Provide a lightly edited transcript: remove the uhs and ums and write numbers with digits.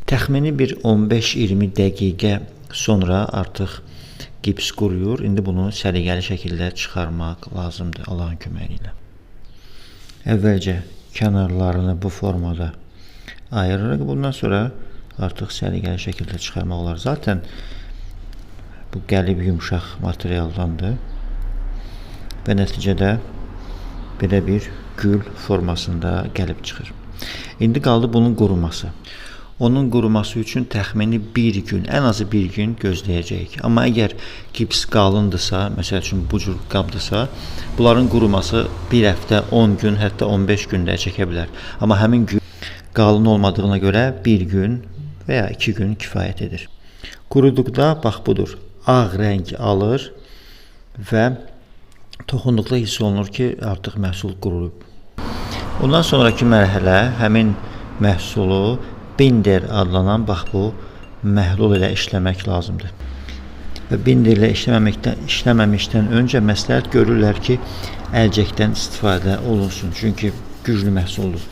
Təxmini bir 15-20 dəqiqə sonra artıq gips quruyur. İndi bunu səliqəli şəkildə çıxarmaq lazımdır Allahın köməyi ilə. Əvvəlcə kənarlarını bu formada ayırırıq. Bundan sonra artıq səliqəli şəkildə çıxarmaq olar. Zaten bu qəlib yumuşaq materialdandır və nəticədə belə bir gül formasında gəlib çıxır. İndi qaldı bunun quruması. Onun quruması üçün təxmini bir gün, ən azı bir gün gözləyəcəyik. Amma əgər gips qalındırsa, məsəl üçün bu cür qabdırsa, bunların quruması bir həftə, 10 gün, hətta 15 gündə çəkə bilər. Amma həmin gün qalın olmadığına görə bir gün və ya 2 gün kifayət edir. Quruduqda bax budur, ağ rəng alır və toxunduqda hiss olunur ki, artıq məhsul quruyub. Ondan sonraki mərhələ həmin məhsulu binder adlanan bax bu məhlul ilə işləmək lazımdır. Və binder ilə işləməmişdən öncə məsləhət görürlər ki, əlcəkdən istifadə olunsun. Çünki güclü məhsuldur.